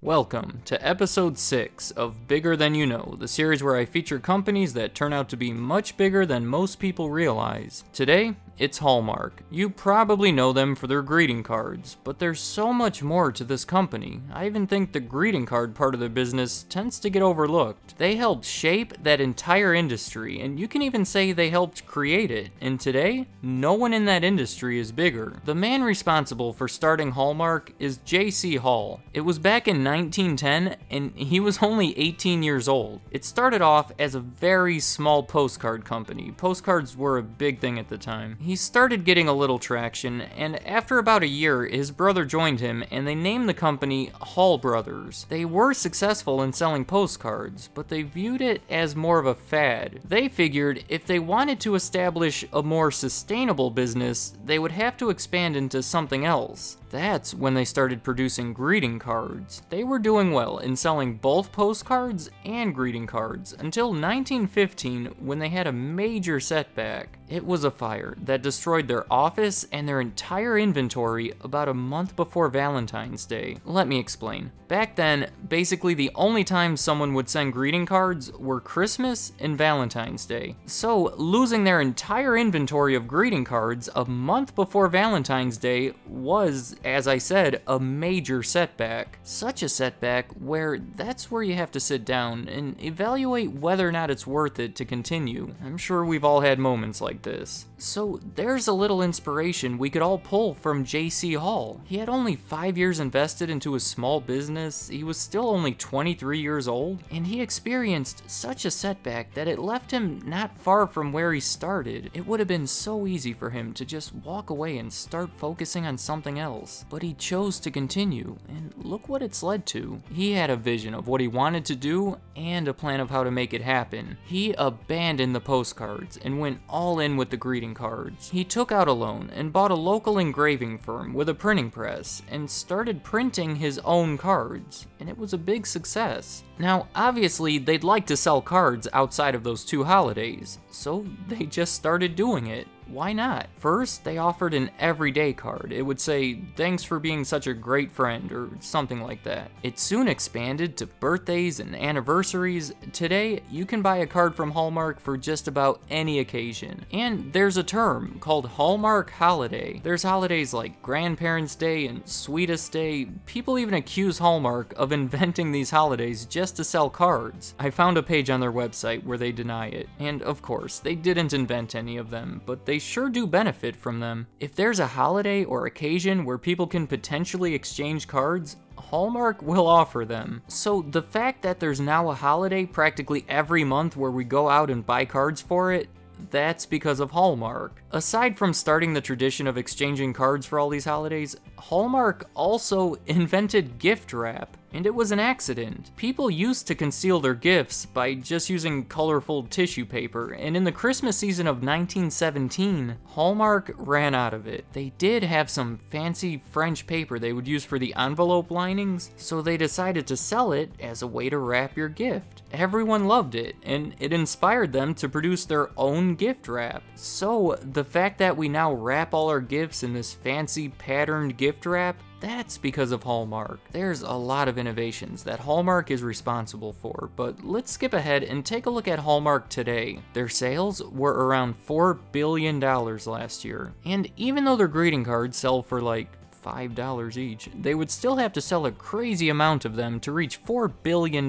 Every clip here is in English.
Welcome to episode 6 of Bigger Than You Know, the series where I feature companies that turn out to be much bigger than most people realize. Today, it's Hallmark. You probably know them for their greeting cards, but there's so much more to this company. I even think the greeting card part of their business tends to get overlooked. They helped shape that entire industry, and you can even say they helped create it. And today, no one in that industry is bigger. The man responsible for starting Hallmark is J.C. Hall. It was back in 1910, and he was only 18 years old. It started off as a very small postcard company. Postcards were a big thing at the time. He started getting a little traction, and after about a year, his brother joined him, and they named the company Hall Brothers. They were successful in selling postcards, but they viewed it as more of a fad. They figured if they wanted to establish a more sustainable business, they would have to expand into something else. That's when they started producing greeting cards. They were doing well in selling both postcards and greeting cards until 1915 when they had a major setback. It was a fire that destroyed their office and their entire inventory about a month before Valentine's Day. Let me explain. Back then, basically the only time someone would send greeting cards were Christmas and Valentine's Day. So, losing their entire inventory of greeting cards a month before Valentine's Day was, as I said, a major setback. Such a setback where that's where you have to sit down and evaluate whether or not it's worth it to continue. I'm sure we've all had moments like this. So there's a little inspiration we could all pull from J.C. Hall. He had only 5 years invested into a small business, he was still only 23 years old, and he experienced such a setback that it left him not far from where he started. It would have been so easy for him to just walk away and start focusing on something else. But he chose to continue, and look what it's led to. He had a vision of what he wanted to do and a plan of how to make it happen. He abandoned the postcards and went all in with the greeting cards. He took out a loan and bought a local engraving firm with a printing press and started printing his own cards, and it was a big success. Now, obviously, they'd like to sell cards outside of those two holidays, so they just started doing it. Why not? First, they offered an everyday card. It would say, "Thanks for being such a great friend," or something like that. It soon expanded to birthdays and anniversaries. Today, you can buy a card from Hallmark for just about any occasion. And there's a term called Hallmark Holiday. There's holidays like Grandparents' Day and Sweetest Day. People even accuse Hallmark of inventing these holidays just to sell cards. I found a page on their website where they deny it. And of course, they didn't invent any of them, but they sure do benefit from them. If there's a holiday or occasion where people can potentially exchange cards, Hallmark will offer them. So the fact that there's now a holiday practically every month where we go out and buy cards for it, that's because of Hallmark. Aside from starting the tradition of exchanging cards for all these holidays, Hallmark also invented gift wrap. And it was an accident. People used to conceal their gifts by just using colorful tissue paper, and in the Christmas season of 1917, Hallmark ran out of it. They did have some fancy French paper they would use for the envelope linings, so they decided to sell it as a way to wrap your gift. Everyone loved it, and it inspired them to produce their own gift wrap. So, the fact that we now wrap all our gifts in this fancy patterned gift wrap, that's because of Hallmark. There's a lot of innovations that Hallmark is responsible for, but let's skip ahead and take a look at Hallmark today. Their sales were around $4 billion last year, and even though their greeting cards sell for like $5 each, they would still have to sell a crazy amount of them to reach $4 billion.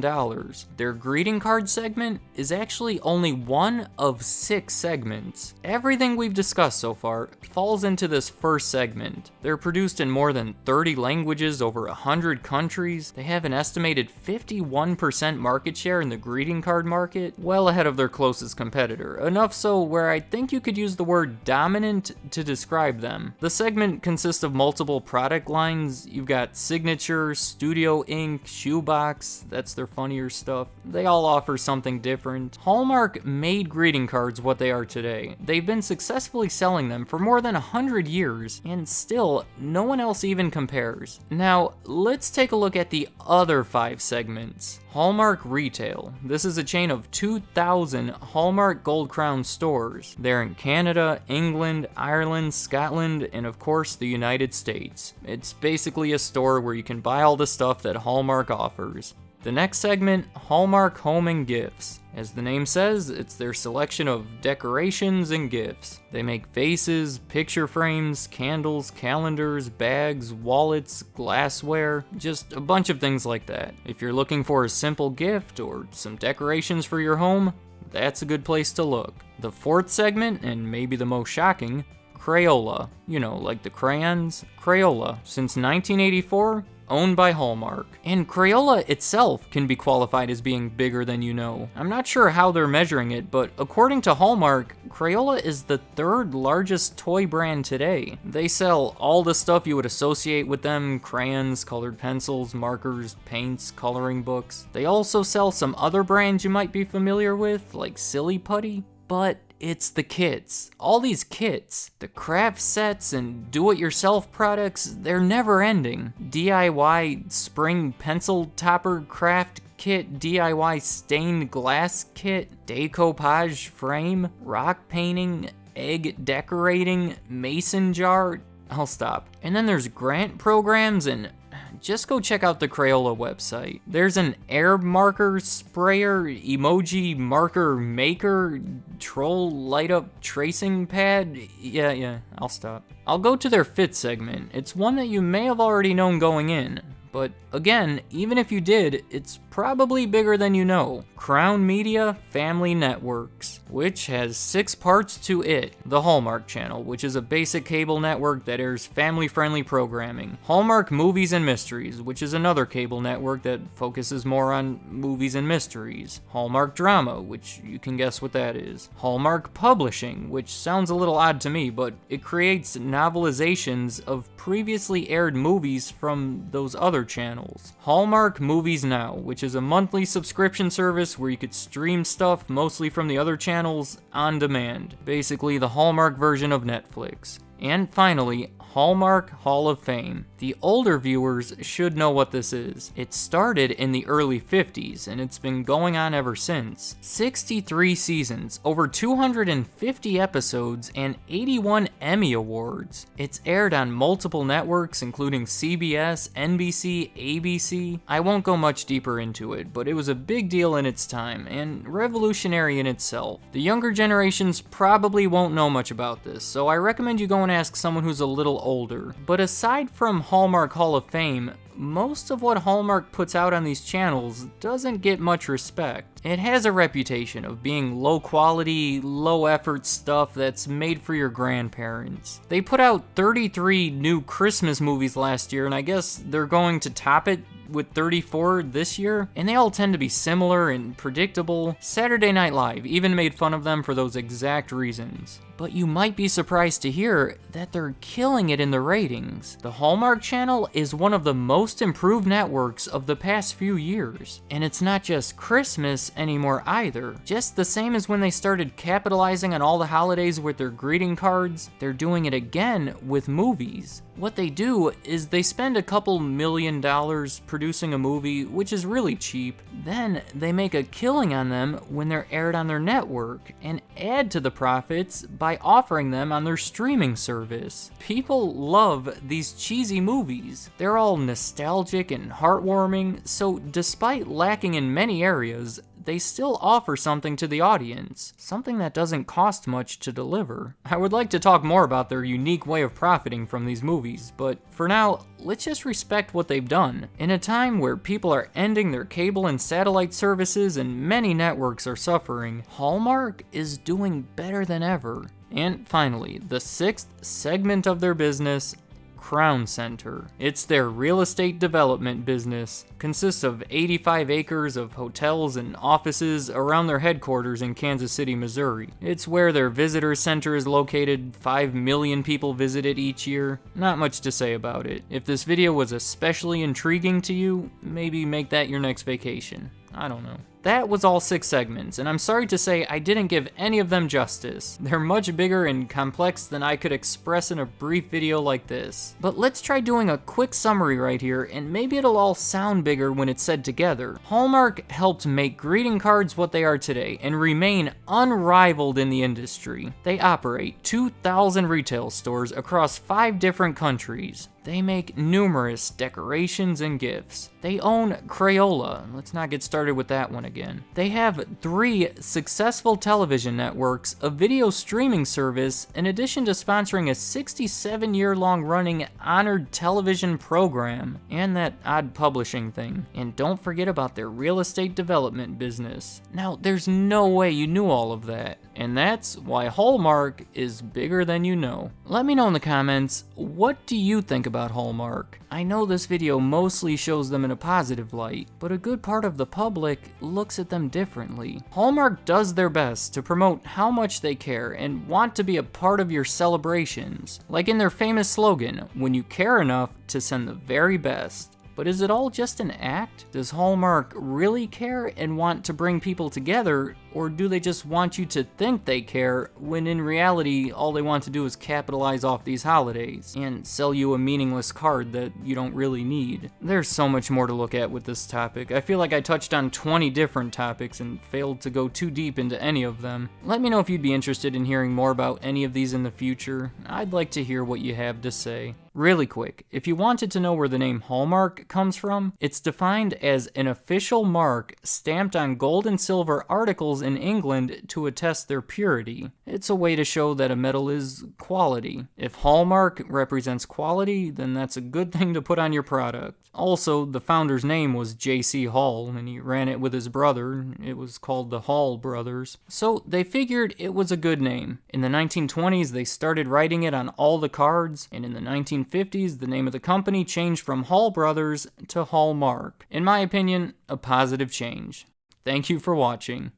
Their greeting card segment is actually only one of 6 segments. Everything we've discussed so far falls into this first segment. They're produced in more than 30 languages, over 100 countries. They have an estimated 51% market share in the greeting card market, well ahead of their closest competitor. Enough so where I think you could use the word dominant to describe them. The segment consists of multiple product lines, you've got Signature, Studio Ink, Shoebox, that's their funnier stuff. They all offer something different. Hallmark made greeting cards what they are today. They've been successfully selling them for more than 100 years, and still, no one else even compares. Now, let's take a look at the other 5 segments. Hallmark Retail. This is a chain of 2,000 Hallmark Gold Crown stores. They're in Canada, England, Ireland, Scotland, and of course the United States. It's basically a store where you can buy all the stuff that Hallmark offers. The next segment, Hallmark Home and Gifts. As the name says, it's their selection of decorations and gifts. They make vases, picture frames, candles, calendars, bags, wallets, glassware, just a bunch of things like that. If you're looking for a simple gift or some decorations for your home, that's a good place to look. The 4th segment, and maybe the most shocking, Crayola. You know, like the crayons. Crayola, since 1984, owned by Hallmark. And Crayola itself can be qualified as being bigger than you know. I'm not sure how they're measuring it, but according to Hallmark, Crayola is the 3rd largest toy brand today. They sell all the stuff you would associate with them: crayons, colored pencils, markers, paints, coloring books. They also sell some other brands you might be familiar with, like Silly Putty, but it's the kits. All these kits, the craft sets and do-it-yourself products, they're never ending. DIY spring pencil topper craft kit, DIY stained glass kit, decoupage frame, rock painting, egg decorating, mason jar. I'll stop. And then there's grant programs, and just go check out the Crayola website. There's an air marker sprayer, emoji marker maker, troll light up tracing pad. Yeah, I'll stop. I'll go to their 5th segment. It's one that you may have already known going in. But again, even if you did, it's probably bigger than you know. Crown Media Family Networks, which has 6 parts to it. The Hallmark Channel, which is a basic cable network that airs family-friendly programming. Hallmark Movies and Mysteries, which is another cable network that focuses more on movies and mysteries. Hallmark Drama, which you can guess what that is. Hallmark Publishing, which sounds a little odd to me, but it creates novelizations of previously aired movies from those other channels. Hallmark Movies Now, which is a monthly subscription service where you could stream stuff mostly from the other channels on demand. Basically the Hallmark version of Netflix. And finally, Hallmark Hall of Fame. The older viewers should know what this is. It started in the early 50s, and it's been going on ever since. 63 seasons, over 250 episodes, and 81 Emmy Awards. It's aired on multiple networks, including CBS, NBC, ABC. I won't go much deeper into it, but it was a big deal in its time, and revolutionary in itself. The younger generations probably won't know much about this, so I recommend you go and ask someone who's a little older. But aside from Hallmark Hall of Fame, most of what Hallmark puts out on these channels doesn't get much respect. It has a reputation of being low quality, low effort stuff that's made for your grandparents. They put out 33 new Christmas movies last year, and I guess they're going to top it with 34 this year, and they all tend to be similar and predictable. Saturday Night Live even made fun of them for those exact reasons. But you might be surprised to hear that they're killing it in the ratings. The Hallmark Channel is one of the most improved networks of the past few years. And it's not just Christmas anymore either. Just the same as when they started capitalizing on all the holidays with their greeting cards, they're doing it again with movies. What they do is they spend a couple $1 million producing a movie, which is really cheap. Then they make a killing on them when they're aired on their network, and add to the profits by offering them on their streaming service. People love these cheesy movies. They're all nostalgic and heartwarming, so despite lacking in many areas, they still offer something to the audience, something that doesn't cost much to deliver. I would like to talk more about their unique way of profiting from these movies, but for now, let's just respect what they've done. In a time where people are ending their cable and satellite services and many networks are suffering, Hallmark is doing better than ever. And finally, the 6th segment of their business, Crown Center. It's their real estate development business. Consists of 85 acres of hotels and offices around their headquarters in Kansas City, Missouri. It's where their visitor center is located. 5 million people visit it each year. Not much to say about it. If this video was especially intriguing to you, maybe make that your next vacation. I don't know. That was all 6 segments, and I'm sorry to say I didn't give any of them justice. They're much bigger and complex than I could express in a brief video like this. But let's try doing a quick summary right here, and maybe it'll all sound bigger when it's said together. Hallmark helped make greeting cards what they are today, and remain unrivaled in the industry. They operate 2,000 retail stores across 5 different countries. They make numerous decorations and gifts. They own Crayola. Let's not get started with that one again. They have 3 successful television networks, a video streaming service, in addition to sponsoring a 67-year-long running honored television program, and that odd publishing thing. And don't forget about their real estate development business. Now, there's no way you knew all of that. And that's why Hallmark is bigger than you know. Let me know in the comments, what do you think about Hallmark? I know this video mostly shows them in a positive light, but a good part of the public looks at them differently. Hallmark does their best to promote how much they care and want to be a part of your celebrations. Like in their famous slogan, when you care enough to send the very best. But is it all just an act? Does Hallmark really care and want to bring people together, or do they just want you to think they care when in reality all they want to do is capitalize off these holidays and sell you a meaningless card that you don't really need? There's so much more to look at with this topic. I feel like I touched on 20 different topics and failed to go too deep into any of them. Let me know if you'd be interested in hearing more about any of these in the future. I'd like to hear what you have to say. Really quick, if you wanted to know where the name Hallmark comes from, it's defined as an official mark stamped on gold and silver articles in England to attest their purity. It's a way to show that a metal is quality. If Hallmark represents quality, then that's a good thing to put on your product. Also, the founder's name was J.C. Hall, and he ran it with his brother. It was called the Hall Brothers. So they figured it was a good name. In the 1920s, they started writing it on all the cards, and in the 1950s, the name of the company changed from Hall Brothers to Hallmark. In my opinion, a positive change. Thank you for watching.